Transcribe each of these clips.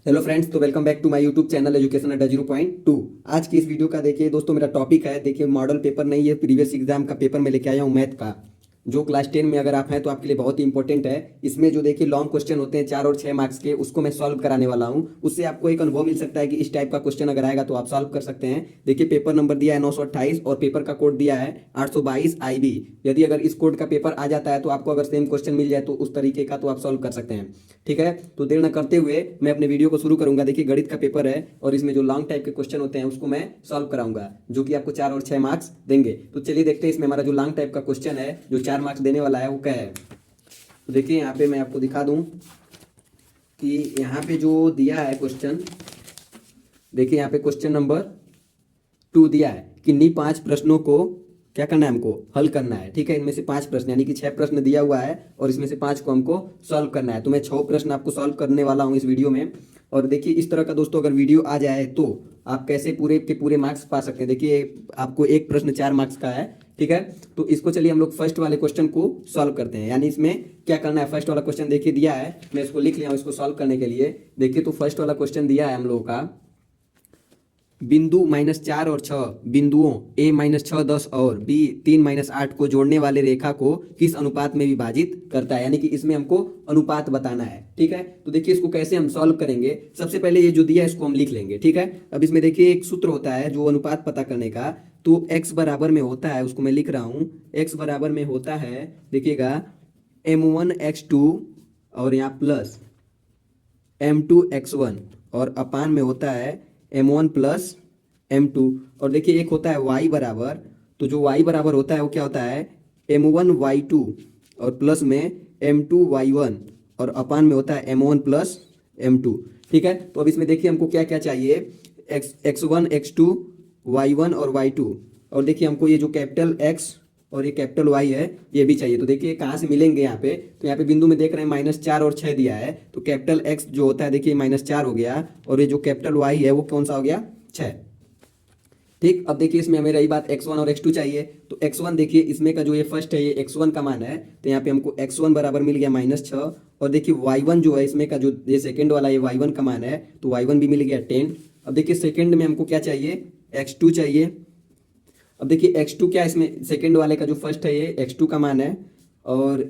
Hello friends, तो welcome back to my YouTube channel education Adda 0.2। आज की इस वीडियो का देखिए दोस्तों, मेरा टॉपिक है, देखिए मॉडल पेपर नहीं है, प्रीवियस एग्जाम का पेपर मैं लेके आया हूँ मैथ का। जो क्लास 10 में अगर आप हैं तो आपके लिए बहुत ही इंपॉर्टेंट है। इसमें जो देखिए लॉन्ग क्वेश्चन होते हैं 4 और 6 मार्क्स के, उसको मैं सॉल्व कराने वाला हूँ। उससे आपको एक अनुभव मिल सकता है कि इस टाइप का क्वेश्चन अगर आएगा तो आप सॉल्व कर सकते हैं। देखिए पेपर नंबर दिया है 928 और पेपर का कोड दिया है 822 IB। यदि अगर इस कोड का पेपर आ जाता है तो आपको अगर सेम क्वेश्चन मिल जाए तो उस तरीके का तो आप सॉल्व कर सकते हैं। ठीक है, तो देर न करते हुए मैं अपने वीडियो को शुरू करूंगा। देखिए गणित का पेपर है और इसमें जो लॉन्ग टाइप के क्वेश्चन होते हैं उसको मैं सॉल्व कराऊंगा, जो कि आपको 4 और 6 मार्क्स देंगे। तो चलिए देखते हैं इसमें हमारा जो लॉन्ग टाइप का क्वेश्चन है जो 4 मार्क्स देने वाला है वो क्या है। तो देखिए यहाँ पे मैं आपको दिखा दूं कि यहाँ पे जो दिया है क्वेश्चन, देखिए यहाँ पे क्वेश्चन नंबर 2 दिया है, किन्हीं 5 प्रश्नों को क्या करना है, हमको हल करना है। ठीक है, इनमें से 5 प्रश्न यानी कि 6 प्रश्न दिया हुआ है और इसमें से 5 को हमको सॉल्व करना है। तो मैं 6 प्रश्न आपको सॉल्व करने वाला हूँ इस वीडियो में। और देखिए इस तरह का दोस्तों अगर वीडियो आ जाए तो आप कैसे पूरे के पूरे मार्क्स पा सकते हैं। देखिए आपको एक प्रश्न 4 मार्क्स का है। ठीक है, तो इसको चलिए हम लोग फर्स्ट वाले क्वेश्चन को सॉल्व करते हैं। यानी इसमें क्या करना है, फर्स्ट वाला क्वेश्चन देखिए दिया है, मैं इसको लिख लिया हूँ इसको सॉल्व करने के लिए। देखिए तो फर्स्ट वाला क्वेश्चन दिया है हम लोगों का, बिंदु -4 और 6 बिंदुओं a -6 10 और b 3 -8 को जोड़ने वाले रेखा को किस अनुपात में विभाजित करता है। यानी कि इसमें हमको अनुपात बताना है। ठीक है, तो देखिए इसको कैसे हम सॉल्व करेंगे। सबसे पहले ये जो दिया है इसको हम लिख लेंगे। ठीक है, अब इसमें देखिए एक सूत्र होता है जो अनुपात पता करने का, तो x बराबर में होता है, उसको मैं लिख रहा हूँ, x बराबर में होता है, देखिएगा m1x2 और यहाँ प्लस m2x1 और अपान में होता है m1 प्लस m2। और देखिए एक होता है y बराबर, तो जो y बराबर होता है वो क्या होता है m1y2 और प्लस में m2y1 और अपान में होता है m1 प्लस m2। ठीक है, तो अब इसमें देखिए हमको क्या क्या चाहिए, x1 x2 y1 और y2। और देखिए हमको ये जो कैपिटल x और ये कैपिटल Y है ये भी चाहिए। तो देखिए कहाँ से मिलेंगे यहाँ पे, तो यहाँ पे बिंदु में देख रहे हैं -4 और 6 दिया है, तो कैपिटल X जो होता है देखिए -4 हो गया और ये जो कैपिटल Y है वो कौन सा हो गया, 6। ठीक, अब देखिए इसमें हमें रही बात x1 और x2 चाहिए। तो x1 देखिए इसमें का जो ये फर्स्ट है ये x1 का मान है, तो यहाँ पे हमको x1 बराबर मिल गया -6। और देखिए y1 जो है इसमें का जो ये सेकेंड वाला ये y1 का मान है, तो y1 भी मिल गया 10। अब देखिए सेकेंड में हमको क्या चाहिए, x2 चाहिए। अब देखिए x2 क्या है, इसमें सेकंड वाले का जो फर्स्ट है ये x2 का मान है। और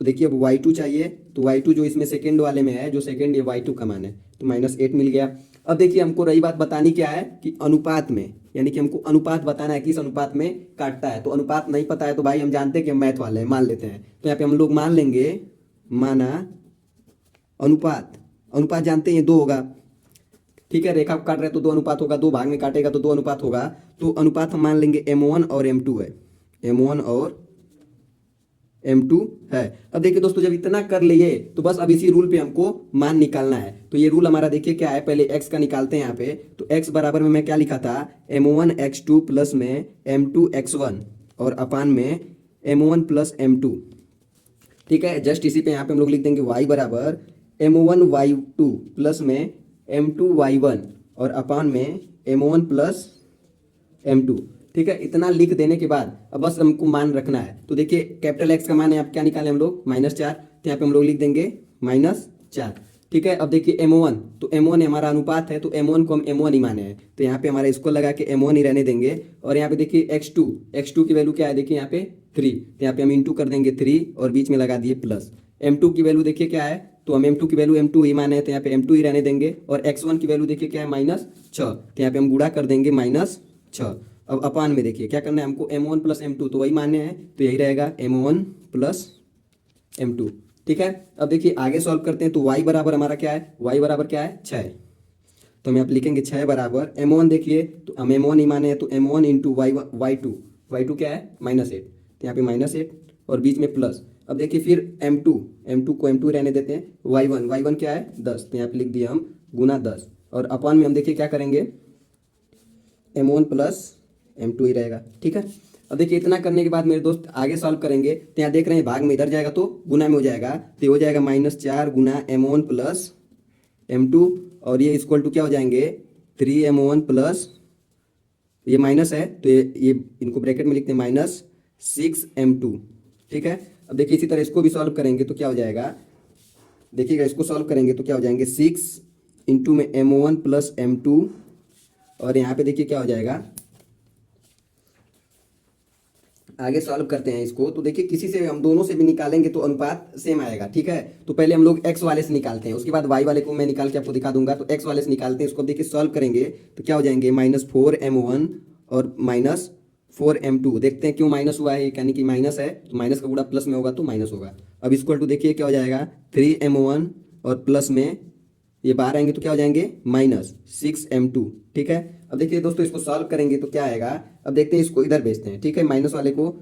देखिए अब y2 चाहिए, तो y2 जो इसमें सेकंड वाले में है, जो सेकंड ये y2 का मान है, तो -8 मिल गया। अब देखिए हमको रही बात बतानी क्या है कि अनुपात में, यानी कि हमको अनुपात बताना है किस अनुपात में काटता है। तो अनुपात नहीं पता है तो भाई हम जानते हैं कि हम मैथ वाले हैं, मान लेते हैं। तो यहाँ पे हम लोग मान लेंगे, माना अनुपात, अनुपात जानते हैं 2 होगा। ठीक है, रेखा काट रहे तो 2 अनुपात होगा, 2 भाग में काटेगा तो 2 अनुपात होगा। तो अनुपात हम मान लेंगे m1 और m2 है, m1 और m2 है। अब देखिए दोस्तों जब इतना कर लिए तो बस अब इसी रूल पे हमको मान निकालना है। तो ये रूल हमारा देखिए क्या है, पहले x का निकालते हैं यहाँ पे। तो x बराबर में मैं क्या लिखा था, m1x2 प्लस में m2x1 और अपान में m1 प्लस m2। ठीक है, जस्ट इसी पे यहाँ पे हम लोग लिख देंगे y बराबर m1y2 प्लस में m2y1 और अपान में m1 प्लस m2। ठीक है, इतना लिख देने के बाद अब बस हमको मान रखना है। तो देखिए कैपिटल X का मान है, आप क्या निकाले हम लोग, -4, तो यहाँ पे हम लोग लिख देंगे -4। ठीक है, अब देखिए m1, तो m1 हमारा अनुपात है, तो m1 को हम m1 ही माने हैं, तो यहाँ पे हमारा इसको लगा के m1 ही रहने देंगे। और यहाँ पे देखिए x2 की वैल्यू क्या है, देखिए यहाँ पे 3, तो यहाँ पे हम इंटू कर देंगे 3 और बीच में लगा दिए प्लस। m2 की वैल्यू देखिए क्या है, तो हम m2 की वैल्यू m2 ही माने हैं, तो यहाँ पे m2 ही रहने देंगे। और x1 की वैल्यू देखिए क्या है, -6, तो यहाँ पे हम गुणा कर देंगे -6। अब अपान में देखिए क्या करना है हमको, m1 प्लस m2, तो वही मान्य है, तो यही रहेगा m1 प्लस m2। ठीक है, अब देखिए आगे सॉल्व करते हैं। तो y बराबर हमारा क्या है, y बराबर क्या है, 6। तो हम आप लिखेंगे 6 बराबर m1, देखिए तो हम m1 ही माने हैं, तो m1 इंटू y2 क्या है -8, तो यहाँ पे -8 और बीच में प्लस। अब देखिए फिर m2 को m2 रहने देते हैं, y1 क्या है 10, तो यहाँ पे लिख दिया हम गुना 10। और अपान में हम देखिए क्या करेंगे, m1 प्लस m2 ही रहेगा। ठीक है, अब देखिए इतना करने के बाद मेरे दोस्त आगे सॉल्व करेंगे, तो यहाँ देख रहे हैं भाग में इधर जाएगा तो गुना में हो जाएगा, तो ये हो जाएगा -4 गुना m1 प्लस m2 और ये इक्वल टू क्या हो जाएंगे 3m1 प्लस, ये माइनस है तो ये इनको ब्रैकेट में लिखते हैं -6m2। ठीक है, अब देखिए इसी तरह इसको भी सॉल्व करेंगे तो क्या हो जाएगा, देखिएगा इसको सॉल्व करेंगे तो क्या हो जाएंगे 6 इंटू में M1 प्लस M2, और यहाँ पे देखिए क्या हो जाएगा, आगे सॉल्व करते हैं इसको। तो देखिए किसी से हम दोनों से भी निकालेंगे तो अनुपात सेम आएगा, ठीक है। तो पहले हम लोग x वाले से निकालते हैं, उसके बाद y वाले को मैं निकाल के आपको दिखा दूंगा। तो x वाले से निकालते हैं इसको, देखिए सॉल्व करेंगे तो क्या हो जाएंगे, -4m1 और -4m2। देखते हैं क्यों माइनस हुआ है, यानी कि माइनस है तो माइनस का गुणा प्लस में होगा तो माइनस होगा। अब इक्वल टू देखिए क्या हो जाएगा, 3m1 और प्लस में ये बाहर आएंगे तो क्या हो जाएंगे, -6m2, ठीक है। अब देखिए दोस्तों इसको सॉल्व करेंगे तो क्या आएगा, अब देखते हैं इसको इधर भेजते हैं, ठीक है। माइनस वाले को,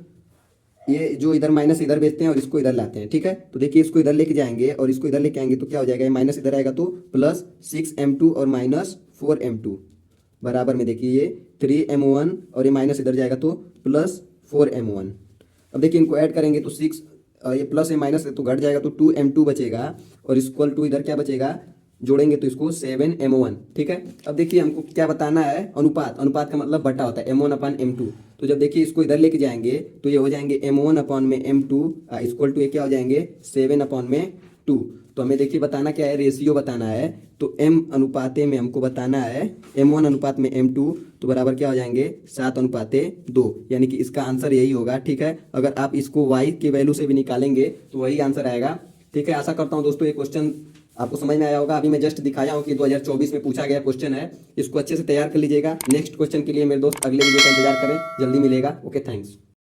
ये जो इधर माइनस इधर भेजते हैं और इसको इधर लाते हैं, ठीक है। तो देखिए इसको इधर लेके जाएंगे और इसको इधर लेके आएंगे तो क्या हो जाएगा, माइनस इधर आएगा तो +6m2 और -4m2 बराबर में देखिए ये 3m1 और ये माइनस इधर जाएगा तो +4m1। अब देखिए इनको ऐड करेंगे तो 6, ये प्लस है माइनस है तो घट जाएगा तो 2m2 बचेगा, और इक्वल टू इधर क्या बचेगा, जोड़ेंगे तो इसको 7m1, ठीक है। अब देखिए हमको क्या बताना है, अनुपात। अनुपात का मतलब बटा होता है m1/m2। तो जब देखिए इसको इधर लेके जाएंगे तो ये हो जाएंगे m1/m2 इक्वल टू ये क्या हो जाएंगे 7/2। तो हमें देखिए बताना क्या है, रेशियो बताना है। तो m अनुपाते में हमको बताना है m1 अनुपात में m2, तो बराबर क्या हो जाएंगे 7/2, यानी कि इसका आंसर यही होगा, ठीक है। अगर आप इसको y के वैल्यू से भी निकालेंगे तो वही आंसर आएगा, ठीक है। आशा करता हूँ दोस्तों ये क्वेश्चन आपको समझ में आया होगा। अभी मैं जस्ट दिखाया हूँ कि 2024 में पूछा गया क्वेश्चन है, इसको अच्छे से तैयार कर लीजिएगा। नेक्स्ट क्वेश्चन के लिए मेरे दोस्त अगले वीडियो का इंतजार करें, जल्दी मिलेगा। Okay, thanks.